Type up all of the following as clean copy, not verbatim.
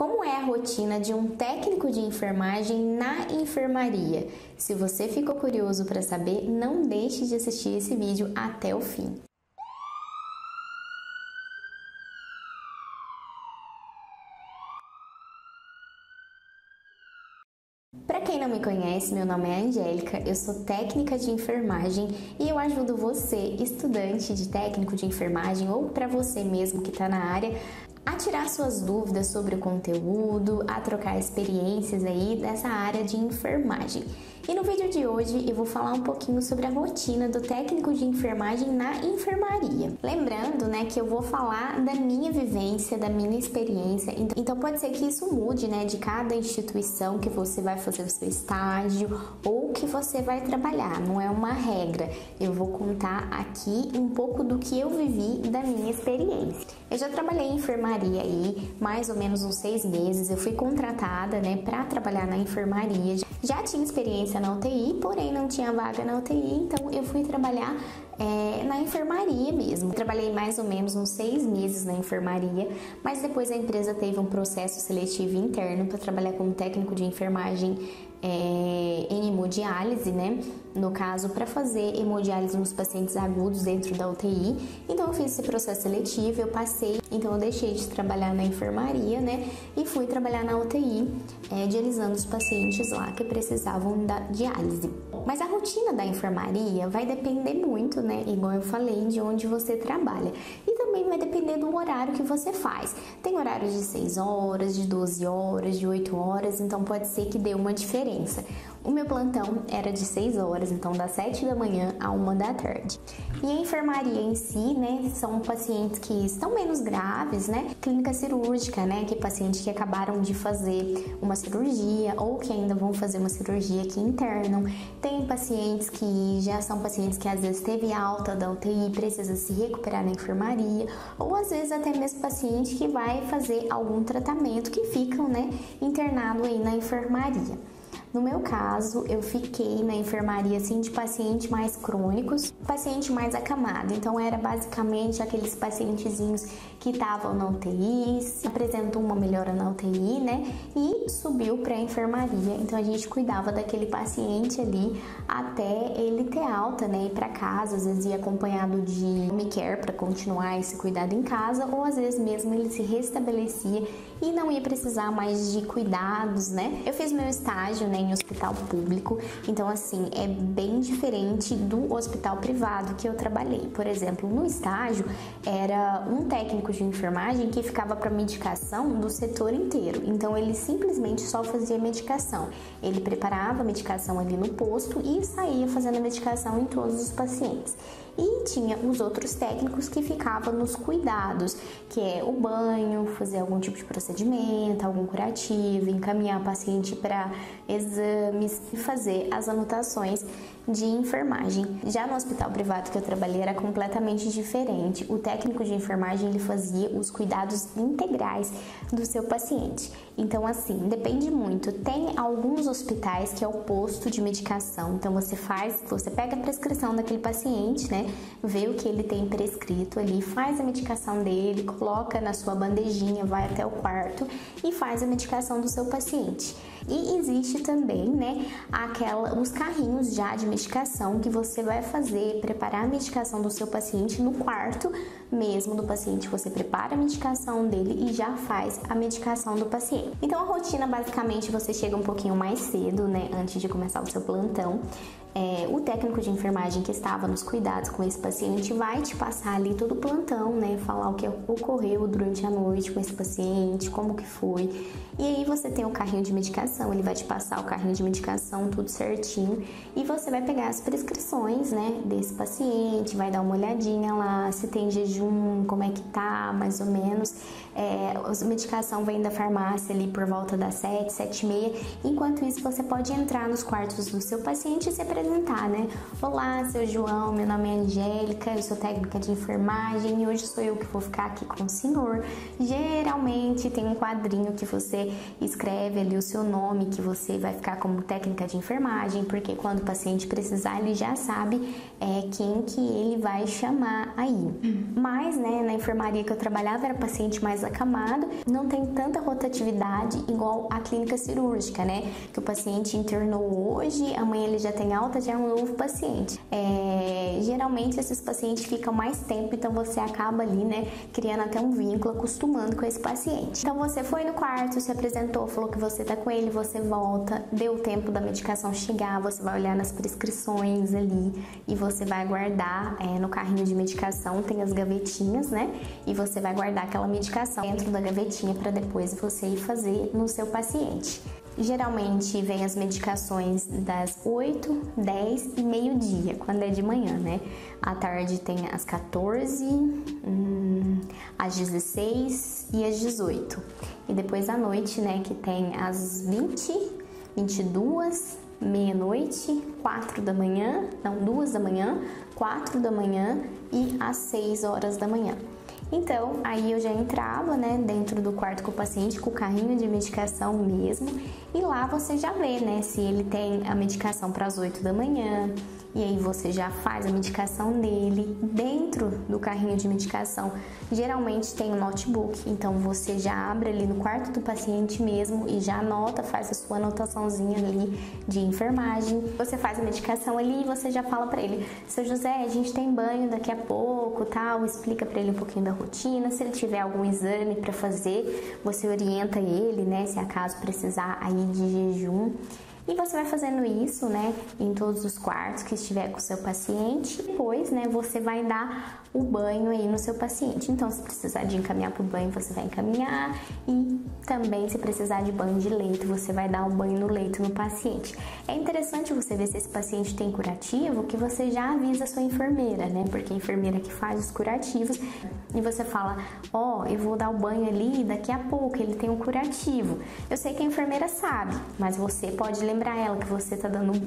Como é a rotina de um técnico de enfermagem na enfermaria? Se você ficou curioso para saber, não deixe de assistir esse vídeo até o fim. Para quem não me conhece, meu nome é Angélica, eu sou técnica de enfermagem e eu ajudo você, estudante de técnico de enfermagem ou para você mesmo que está na área, a tirar suas dúvidas sobre o conteúdo, a trocar experiências aí dessa área de enfermagem. E no vídeo de hoje eu vou falar um pouquinho sobre a rotina do técnico de enfermagem na enfermaria. Lembrando, né, que eu vou falar da minha vivência, da minha experiência, então pode ser que isso mude, né, de cada instituição que você vai fazer o seu estágio ou que você vai trabalhar, não é uma regra. Eu vou contar aqui um pouco do que eu vivi da minha experiência. Eu já trabalhei em enfermaria aí mais ou menos uns 6 meses, eu fui contratada, né, para trabalhar na enfermaria. Já tinha experiência na UTI, porém não tinha vaga na UTI, então eu fui trabalhar na enfermaria mesmo. Trabalhei mais ou menos uns 6 meses na enfermaria, mas depois a empresa teve um processo seletivo interno para trabalhar como técnico de enfermagem em hemodiálise, né? No caso, para fazer hemodiálise nos pacientes agudos dentro da UTI. Então eu fiz esse processo seletivo, eu passei, então eu deixei de trabalhar na enfermaria, né? E fui trabalhar na UTI, dialisando os pacientes lá que precisavam da diálise. Mas a rotina da enfermaria vai depender muito, né? Igual eu falei, de onde você trabalha. E também vai depender do horário que você faz. Tem horários de 6 horas, de 12 horas, de 8 horas, então pode ser que dê uma diferença. O meu plantão era de 6 horas, então das 7 da manhã a 1 da tarde. E a enfermaria em si, né, são pacientes que estão menos graves, né? Clínica cirúrgica, né, que pacientes que acabaram de fazer uma cirurgia ou que ainda vão fazer uma cirurgia que internam. Tem pacientes que já são pacientes que às vezes teve alta da UTI e precisa se recuperar na enfermaria, ou às vezes até mesmo paciente que vai fazer algum tratamento que ficam, né, internado aí na enfermaria. No meu caso, eu fiquei na enfermaria assim de pacientes mais crônicos, paciente mais acamado. Então era basicamente aqueles pacientezinhos que estavam na UTI, apresentou uma melhora na UTI, né? E subiu para a enfermaria. Então a gente cuidava daquele paciente ali até ele ter alta, né? Ir para casa, às vezes ia acompanhado de home care para continuar esse cuidado em casa, ou às vezes mesmo ele se restabelecia e não ia precisar mais de cuidados, né? Eu fiz meu estágio, né, em hospital público, então assim, é bem diferente do hospital privado que eu trabalhei. Por exemplo, no estágio, era um técnico de enfermagem que ficava para medicação do setor inteiro, então ele simplesmente só fazia medicação. Ele preparava a medicação ali no posto e saía fazendo a medicação em todos os pacientes. E tinha os outros técnicos que ficavam nos cuidados, que é o banho, fazer algum tipo de procedimento, algum curativo, encaminhar o paciente para exames e fazer as anotações de enfermagem. Já no hospital privado que eu trabalhei era completamente diferente. O técnico de enfermagem ele fazia os cuidados integrais do seu paciente. Então assim, depende muito. Tem alguns hospitais que é o posto de medicação. Então você pega a prescrição daquele paciente, né? Vê o que ele tem prescrito ali, faz a medicação dele, coloca na sua bandejinha, vai até o quarto e faz a medicação do seu paciente. E existe também, né, os carrinhos já de medicação que você vai preparar a medicação do seu paciente no quarto mesmo do paciente. Você prepara a medicação dele e já faz a medicação do paciente. Então a rotina, basicamente, você chega um pouquinho mais cedo, né, antes de começar o seu plantão. O técnico de enfermagem que estava nos cuidados com esse paciente vai te passar ali todo o plantão, né? Falar o que ocorreu durante a noite com esse paciente, como que foi. E aí você tem o carrinho de medicação, ele vai te passar o carrinho de medicação, tudo certinho. E você vai pegar as prescrições, né, desse paciente, vai dar uma olhadinha lá, se tem jejum, como é que tá, mais ou menos. A medicação vem da farmácia ali por volta das 7, 7h30. Enquanto isso, você pode entrar nos quartos do seu paciente e se apresentar, né? Olá, seu João, meu nome é Angélica, eu sou técnica de enfermagem e hoje sou eu que vou ficar aqui com o senhor. Geralmente tem um quadrinho que você escreve ali o seu nome, que você vai ficar como técnica de enfermagem, porque quando o paciente precisar, ele já sabe quem que ele vai chamar aí. Mas, né, na enfermaria que eu trabalhava era paciente mais acamado, não tem tanta rotatividade prioridade igual a clínica cirúrgica, né? Que o paciente internou hoje, amanhã ele já tem alta, já é um novo paciente. Geralmente esses pacientes ficam mais tempo, então você acaba ali, né, criando até um vínculo, acostumando com esse paciente. Então você foi no quarto, se apresentou, falou que você tá com ele, você volta, deu tempo da medicação chegar, você vai olhar nas prescrições ali e você vai guardar no carrinho de medicação, tem as gavetinhas, né? E você vai guardar aquela medicação dentro da gavetinha para depois você ir fazer no seu paciente. Geralmente vem as medicações das 8, 10 e meio-dia, quando é de manhã, né? À tarde tem às 14, às 16 e às 18. E depois à noite, né, que tem às 20, 22, meia-noite, 4 da manhã, não, 2 da manhã, 4 da manhã e às 6 horas da manhã. Então, aí eu já entrava, né, dentro do quarto com o paciente, com o carrinho de medicação mesmo, e lá você já vê, né, se ele tem a medicação para as 8 da manhã, e aí você já faz a medicação dele dentro do carrinho de medicação. Geralmente tem um notebook, então você já abre ali no quarto do paciente mesmo e já anota, faz a sua anotaçãozinha ali de enfermagem. Você faz a medicação ali e você já fala para ele: seu José, a gente tem banho daqui a pouco, tal, explica para ele um pouquinho da rotina. Se ele tiver algum exame para fazer, você orienta ele, né, se acaso precisar aí de jejum. E você vai fazendo isso, né, em todos os quartos que estiver com o seu paciente. Depois, né, você vai dar o banho aí no seu paciente. Então, se precisar de encaminhar para o banho, você vai encaminhar. E também, se precisar de banho de leito, você vai dar o banho no leito no paciente. É interessante você ver se esse paciente tem curativo, que você já avisa a sua enfermeira, né, porque a enfermeira que faz os curativos. E você fala: ó, eu vou dar o banho ali daqui a pouco, ele tem um curativo. Eu sei que a enfermeira sabe, mas você pode lembrar ela que você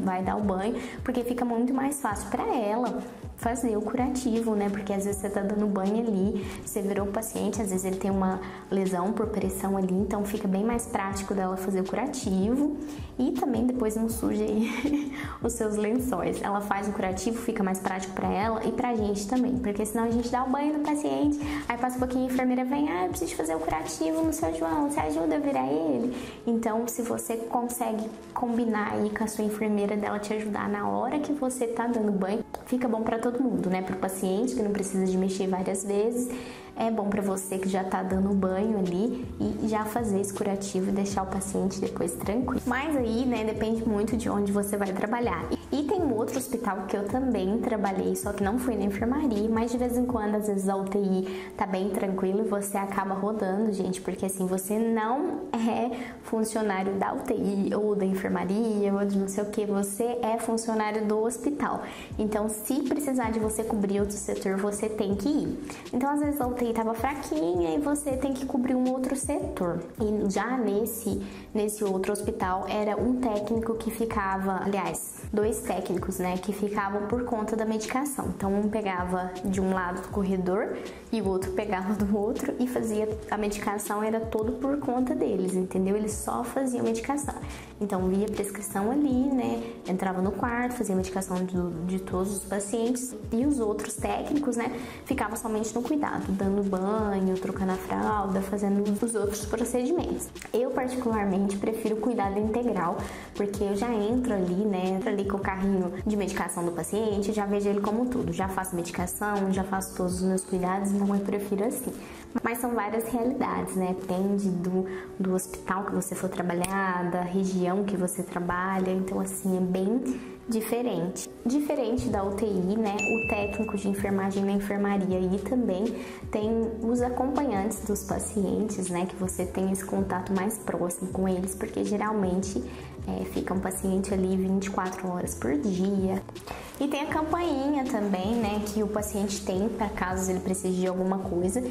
vai dar o banho, porque fica muito mais fácil para ela fazer o curativo, né? Porque às vezes você tá dando banho ali, você virou o paciente, às vezes ele tem uma lesão por pressão ali, então fica bem mais prático dela fazer o curativo e também depois não suja aí os seus lençóis. Ela faz o curativo, fica mais prático para ela e pra gente também, porque senão a gente dá o banho no paciente, aí passa um pouquinho, a enfermeira vem: eu preciso fazer o curativo no seu João, você ajuda a virar ele? Então, se você consegue combinar aí com a sua enfermeira, dela te ajudar na hora que você tá dando banho, fica bom para todo mundo, né? Para o paciente que não precisa de mexer várias vezes, é bom para você que já tá dando banho ali e já fazer esse curativo e deixar o paciente depois tranquilo. Mas aí, né, depende muito de onde você vai trabalhar. E tem um outro hospital que eu também trabalhei, só que não fui na enfermaria, mas de vez em quando, às vezes a UTI tá bem tranquilo e você acaba rodando, gente, porque assim, você não é funcionário da UTI ou da enfermaria ou de não sei o que, você é funcionário do hospital. Então, se precisar de você cobrir outro setor, você tem que ir. Então, às vezes a UTI estava fraquinha e você tem que cobrir um outro setor. E já nesse outro hospital era um técnico que ficava, aliás, 2 técnicos, né, que ficavam por conta da medicação. Então um pegava de um lado do corredor e o outro pegava do outro e fazia a medicação, era todo por conta deles, entendeu? Eles só faziam medicação. Então via prescrição ali, né, entrava no quarto, fazia medicação de todos os pacientes e os outros técnicos, né, ficavam somente no cuidado, dando banho, trocando a fralda, fazendo os outros procedimentos. Eu particularmente prefiro cuidado integral, porque eu já entro ali, né, entro ali com o carrinho de medicação do paciente, já vejo ele como tudo, já faço medicação, já faço todos os meus cuidados, então eu prefiro assim. Mas são várias realidades, né? Depende do hospital que você for trabalhar, da região que você trabalha, então assim, é bem diferente. Diferente da UTI, né? O técnico de enfermagem na enfermaria aí também tem os acompanhantes dos pacientes, né? Que você tem esse contato mais próximo com eles, porque geralmente fica um paciente ali 24 horas por dia. E tem a campainha também, né, que o paciente tem para caso ele precise de alguma coisa.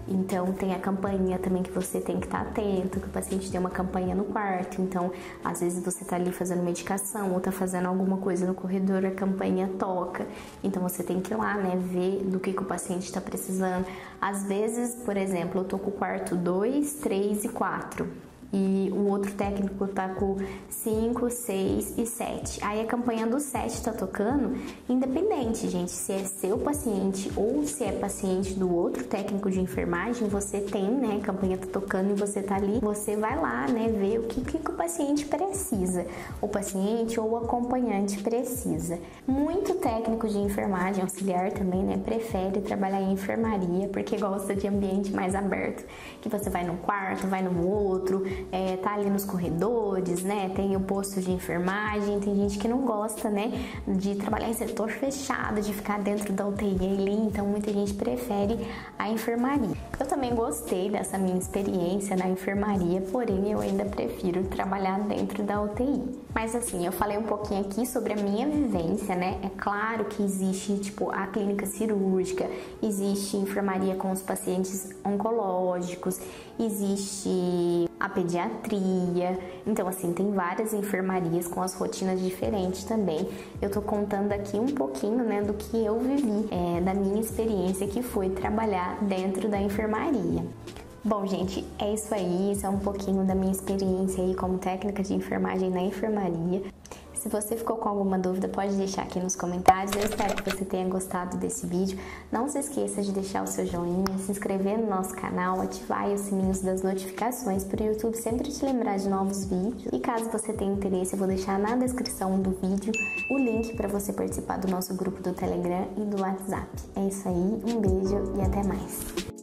Então tem a campainha também que você tem que estar atento, que o paciente tem uma campainha no quarto. Então, às vezes você tá ali fazendo medicação ou tá fazendo alguma coisa no corredor, a campainha toca. Então você tem que ir lá, né, ver do que o paciente está precisando. Às vezes, por exemplo, eu tô com o quarto 2, 3 e 4. e o outro técnico tá com 5, 6 e 7. Aí a campanha do 7 tá tocando, independente, gente, se é seu paciente ou se é paciente do outro técnico de enfermagem, você tem, né, a campanha tá tocando e você tá ali, você vai lá, né, ver o que o paciente precisa, o paciente ou o acompanhante precisa. Muito técnico de enfermagem auxiliar também, né, prefere trabalhar em enfermaria porque gosta de ambiente mais aberto, que você vai num quarto, vai no outro, tá ali nos corredores, né? Tem o posto de enfermagem, tem gente que não gosta, né, de trabalhar em setor fechado, de ficar dentro da UTI ali, então muita gente prefere a enfermaria. Eu também gostei dessa minha experiência na enfermaria, porém eu ainda prefiro trabalhar dentro da UTI. Mas assim, eu falei um pouquinho aqui sobre a minha vivência, né? É claro que existe, tipo, a clínica cirúrgica, existe enfermaria com os pacientes oncológicos, existe a pediatria, então assim, tem várias enfermarias com as rotinas diferentes também. Eu tô contando aqui um pouquinho, né, do que eu vivi, da minha experiência que foi trabalhar dentro da enfermaria. Bom, gente, é isso aí, isso é um pouquinho da minha experiência aí como técnica de enfermagem na enfermaria. Se você ficou com alguma dúvida, pode deixar aqui nos comentários. Eu espero que você tenha gostado desse vídeo. Não se esqueça de deixar o seu joinha, se inscrever no nosso canal, ativar os sininhos das notificações para o YouTube sempre te lembrar de novos vídeos. E caso você tenha interesse, eu vou deixar na descrição do vídeo o link para você participar do nosso grupo do Telegram e do WhatsApp. É isso aí, um beijo e até mais!